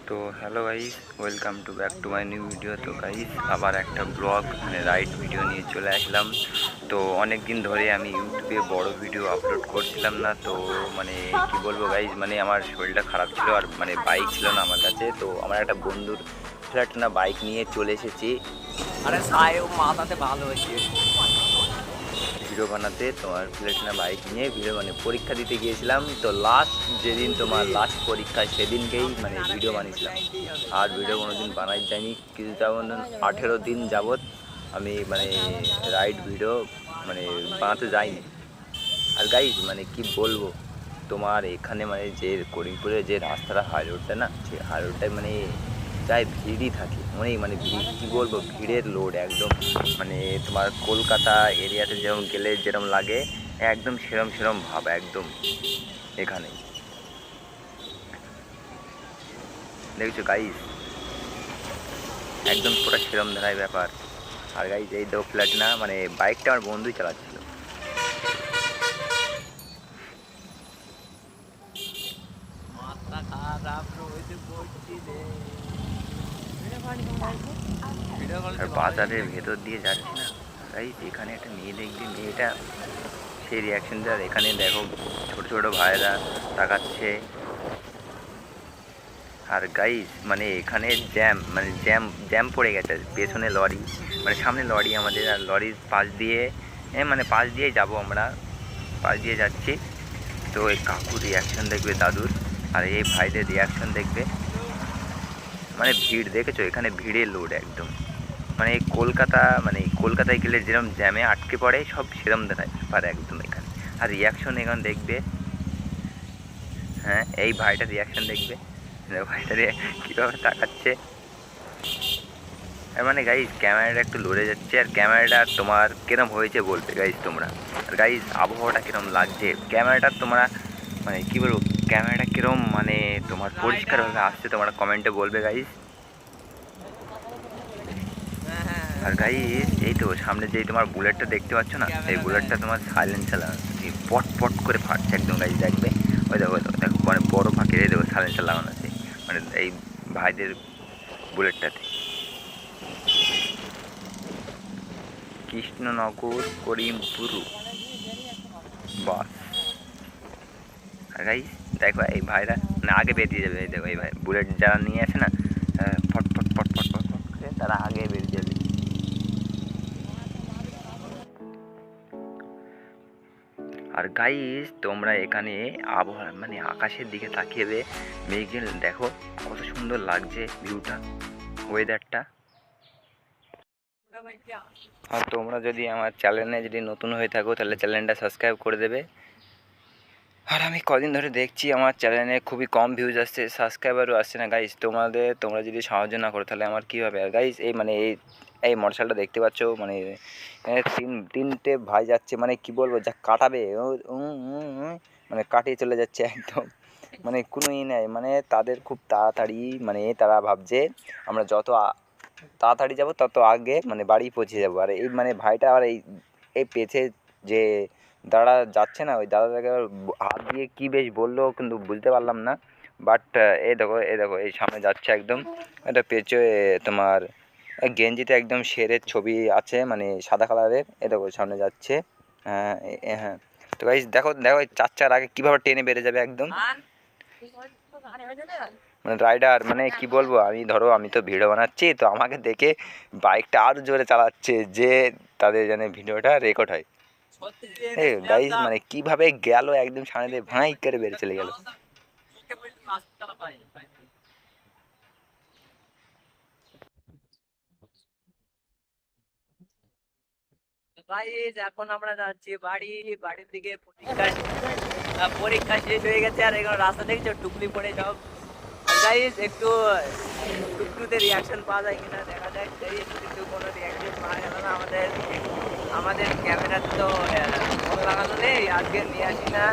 তো hello guys, welcome to back to my new video. তো guys আবার একটা ব্লগ রাইড ভিডিও নিয়ে চলে আসলাম। তো অনেক দিন ধরে আমি ইউটিউবে বড় ভিডিও আপলোড করছিলাম না। তো কি বলবো গাইস, আমার শরীরটা খারাপ ছিল আর বাইক ছিল না আমার কাছে। তো আমার একটা বন্ধুর ফ্ল্যাট না বাইক নিয়ে চলে এসেছি। আরে সাই ও মাথাতে ভালো হয়েছে ভিডিও বানাতে। তোমার প্লেটিনা বাইক নিয়ে ভিডিও পরীক্ষা দিতে গিয়েছিলাম। তো লাস্ট যেদিন তোমার লাস্ট পরীক্ষা সেদিনকেই ভিডিও বানিয়েছিলাম। আর ভিডিও কোনো দিন বানাই যায়নি কিছু, যেমন 18 দিন যাবৎ আমি রাইড ভিডিও বানাতে যাইনি। আর গাইজ কি বলবো, তোমার এখানে যে করিমপুরের যে রাস্তাটা হাই রোডটা না, সেই হাই রোডটায় প্রায় ভিড়ই থাকে। ভিড় কী বলবো, ভিড়ের লোড একদম। তোমার কলকাতা এরিয়াতে যেরকম গেলে যেরকম লাগে একদম সেরম সেরম ভাব একদম। এখানে দেখছো গাইজ, একদম পুরো সেরম ধারায় ব্যাপার। আর গাইজ এই দো ফ্ল্যাট না, বাইকটা আমার বন্ধুই চালাচ্ছিল। মাথা খারাপ রয়েছে বলছি রে আর বাজারের ভেতর দিয়ে যাচ্ছি না গাইজ, এখানে একটা মেয়ে দেখবে, মেয়েটা সেই রিয়াকশন দেওয়ার। এখানে দেখো ছোট ছোট ভাইরা তাকাচ্ছে। আর গাইজ এখানে জ্যাম জ্যাম জ্যাম পড়ে গেছে। পেছনে লরি, সামনে লরি আমাদের, আর লরির পাশ দিয়ে পাশ দিয়েই যাবো আমরা, পাশ দিয়ে যাচ্ছি। তো এই কাকুর রিয়াকশন দেখবে, দাদুর, আর এই ভাইদের রিয়াকশন দেখবে। ভিড় দেখেছো, এখানে ভিড়ের লোড একদম। কলকাতায় গেলে যেরকম জ্যামে আটকে পড়ে, সব সেরম দেখায় ব্যাপার একদম এখানে। আর রিয়াকশন এখানে দেখবে, হ্যাঁ এই ভাইটার রিয়াকশন দেখবে, ভাইটা কীভাবে তাকাচ্ছে। গাইজ ক্যামেরাটা একটু লড়ে যাচ্ছে। আর ক্যামেরাটা তোমার কিরম হয়েছে বলবে গাইজ তোমরা। আর গাইজ আবহাওয়াটা কিরম লাগছে, ক্যামেরাটা তোমরা কী বলবো, ক্যামেরাটা কিরম তোমার পরিষ্কারভাবে আসছে, তোমরা কমেন্টে বলবে গাইজ। আর গাইজ এই তো সামনে যেই তোমার বুলেটটা দেখতে পাচ্ছ না, এই বুলেটটা তোমার সাইলেন্স চালানো, পট পট করে ফাটছে একদম গাইজ। দেখবে ওই দেখো দেখো, বড় ফাঁকে এই দেখো সাইলেন্সার লাগানো আছে এই ভাইদের বুলেটটাতে। কৃষ্ণনগর করিমপুর বাস। আর গাইজ দেখো এই ভাইরা আগে বেরিয়ে যাবে। এই দেখো এই ভাই বুলেট যারা নিয়ে আসে না, ফট ফট ফট ফট ফট ফট করে তারা আগে বেরিয়ে যাবে। আর গাইজ তোমরা এখানে আবহাওয়া আকাশের দিকে তাকিয়ে মেঘের দেখো কত সুন্দর লাগছে ভিউটা, ওয়েদারটা। আর তোমরা যদি আমার চ্যানেলে যদি নতুন হয়ে থাকো তাহলে চ্যানেলটা সাবস্ক্রাইব করে দেবে। আর আমি কদিন ধরে দেখছি আমার চ্যানেলে খুবই কম ভিউজ আসছে, সাবস্ক্রাইবারও আসছে না গাইজ। তোমরা যদি সাহায্য না করো তাহলে আমার কী হবে। আর গাইজ এই এই মোটরসাইকেলটা দেখতে পাচ্ছ, তিনটে ভাই যাচ্ছে, কি বলবো, যা কাটাবে কাটিয়ে চলে যাচ্ছে একদম। কোনো নেই, তাদের খুব তাড়াতাড়ি, তারা ভাবছে আমরা যত তাড়াতাড়ি যাব তত আগে বাড়ি পৌঁছে যাবো। আর এই ভাইটা আর এই পেছে যে দাদা যাচ্ছে না, ওই দাদাটাকে হাত দিয়ে কী বেশ বললো কিন্তু বুঝতে পারলাম না। বাট এই দেখো এই সামনে যাচ্ছে একদম। এটা পেছে তোমার গেঞ্জিতে একদম শেরের ছবি আছে, সাদা কালারের। এই দেখো সামনে যাচ্ছে। হ্যাঁ হ্যাঁ, তো গাইস দেখো দেখো চার চার আগে কীভাবে টেনে বেড়ে যাবে একদম। রাইডার কি বলবো, আমি তো ভিডিও বানাচ্ছি, তো আমাকে দেখে বাইকটা আরও জোরে চালাচ্ছে যে তাদের যেন ভিডিওটা রেকর্ড হয়। এই গাইস কীভাবে গেল একদম সামনে দিয়ে ভাঁই করে বেড়ে চলে গেল। গাইস এখন আমরা যাচ্ছি বাড়ির দিকে। পরীক্ষা শেষ হয়ে গেছে আর এখন রাস্তা দেখছো টুকলি পড়ে সব। গাইস একটু টুকটুতে রিয়াকশন পাওয়া যায় কিনা দেখা যাক। কিন্তু কোনো রিয়াকশন পাওয়া গেল না। আমাদের ক্যামেরা তো ফোন লাগানো নেই, আজকে নিয়ে আসি না।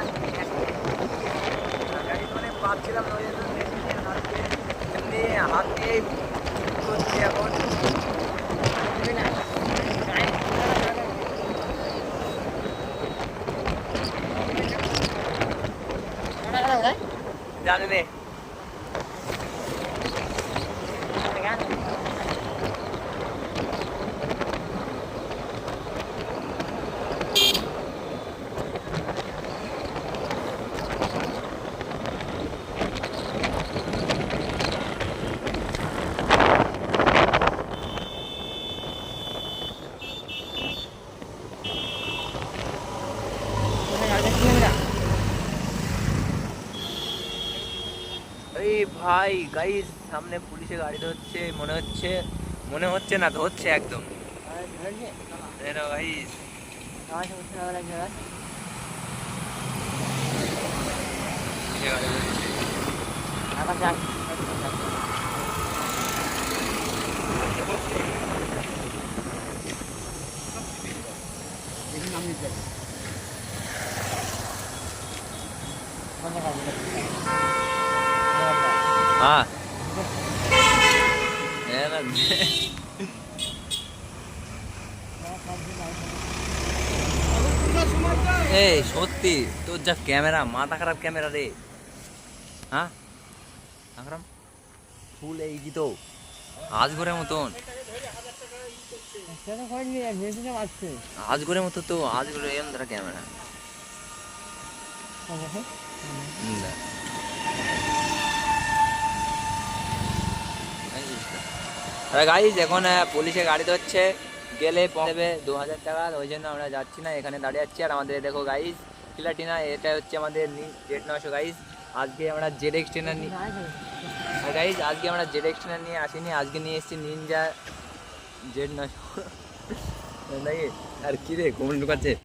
পাচ্ছিলাম না, এমনি হাত দিয়েই করছি এখন। জানবে ভাই গাইস সামনে পুলিশে গাড়ি ধরছে, মনে হচ্ছে না, ধরছে একদম। দেখো গাইস হ্যাঁ এই সত্যি তোর যা ক্যামেরা, মাথা খারাপ ক্যামেরা রে। হ্যাঁ আকরাম ফুল এই কি তো আজগরের মতন, আজগরের মতো তো, আজগরে এরম ধরা ক্যামেরা। গাইজ এখন পুলিশে গাড়ি ধরছে, গেলে দেবে 2000 টাকা, ওই জন্য আমরা যাচ্ছি না, এখানে দাঁড়িয়ে যাচ্ছি। আর আমাদের দেখো গাইজ প্লাটিনা, এটা হচ্ছে আমাদের Z900 গাইজ। আজকে আমরা ZX ট্রেনার নিয়ে, আর গাইজ আজকে আমরা ZX ট্রেনার নিয়ে আসিনি, আজকে নিয়ে এসেছি নিনজা Z900। আর কি রে কমেন্ট ঢুকাচ্ছে।